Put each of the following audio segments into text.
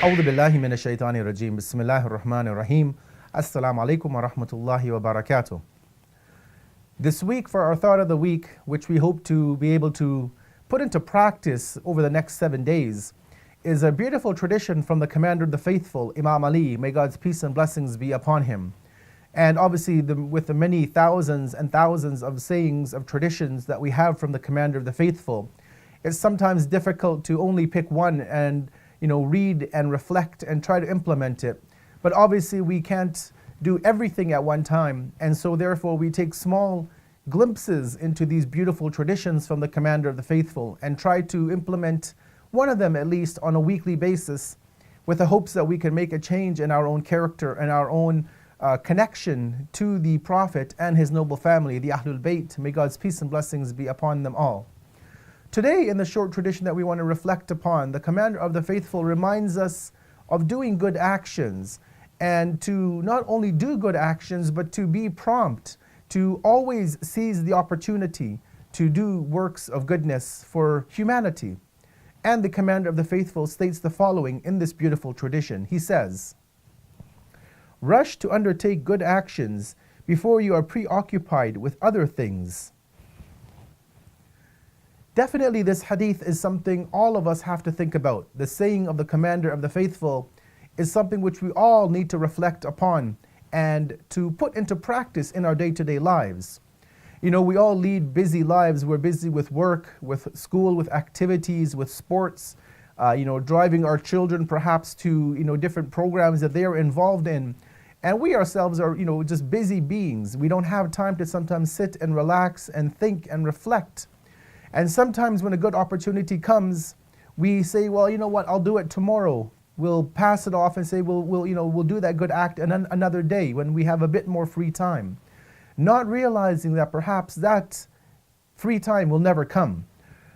أعوذ بالله من الشيطان الرجيم بسم الله الرحمن الرحيم Assalamu alaikum wa rahmatullahi wa barakatuh. This week for our thought of the week, which we hope to be able to put into practice over the next 7 days, is a beautiful tradition from the commander of the faithful, Imam Ali, may God's peace and blessings be upon him. And obviously with the many thousands and thousands of sayings, of traditions that we have from the commander of the faithful, it's sometimes difficult to only pick one and read and reflect and try to implement it. But obviously we can't do everything at one time, and so therefore we take small glimpses into these beautiful traditions from the commander of the faithful and try to implement one of them at least on a weekly basis, with the hopes that we can make a change in our own character and our own connection to the Prophet and his noble family, the Ahlul Bayt. May God's peace and blessings be upon them all. Today, in the short tradition that we want to reflect upon, the commander of the faithful reminds us of doing good actions, and to not only do good actions, but to be prompt, to always seize the opportunity to do works of goodness for humanity. And the commander of the faithful states the following in this beautiful tradition. He says, "Rush to undertake good actions before you are preoccupied with other things." Definitely this hadith is something all of us have to think about. The saying of the commander of the faithful is something which we all need to reflect upon and to put into practice in our day-to-day lives. We all lead busy lives. We're busy with work, with school, with activities, with sports, driving our children perhaps to different programs that they are involved in. And we ourselves are just busy beings. We don't have time to sometimes sit and relax and think and reflect. And sometimes when a good opportunity comes, we say, well, you know what, I'll do it tomorrow. We'll pass it off and say, we'll do that good act another day when we have a bit more free time. Not realizing that perhaps that free time will never come.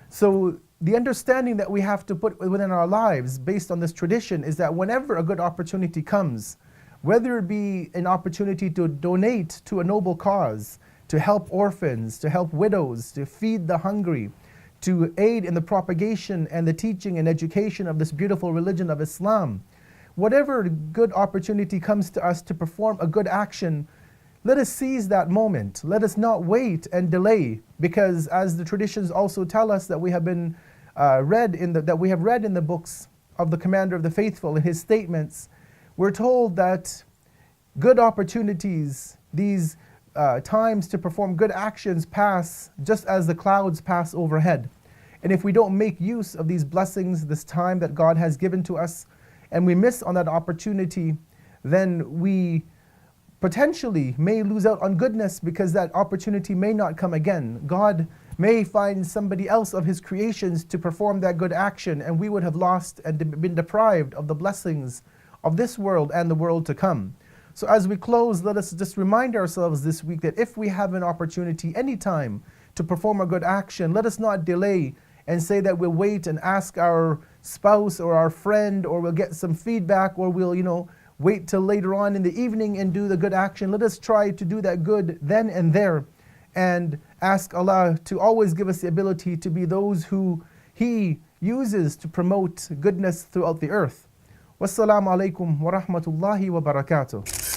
So the understanding that we have to put within our lives based on this tradition is that whenever a good opportunity comes, whether it be an opportunity to donate to a noble cause, to help orphans, to help widows, to feed the hungry, to aid in the propagation and the teaching and education of this beautiful religion of Islam. Whatever good opportunity comes to us to perform a good action, let us seize that moment. Let us not wait and delay, because as the traditions also tell us that we have read in the books of the commander of the faithful in his statements, we're told that good opportunities, these times to perform good actions pass just as the clouds pass overhead. And if we don't make use of these blessings, this time that God has given to us, and we miss on that opportunity, then we potentially may lose out on goodness, because that opportunity may not come again. God may find somebody else of his creations to perform that good action, and we would have lost and been deprived of the blessings of this world and the world to come. So as we close, let us just remind ourselves this week that if we have an opportunity anytime to perform a good action, let us not delay and say that we'll wait and ask our spouse or our friend, or we'll get some feedback, or we'll wait till later on in the evening and do the good action. Let us try to do that good then and there, and ask Allah to always give us the ability to be those who He uses to promote goodness throughout the earth. Wassalamu alaikum wa rahmatullahi wa barakatuh.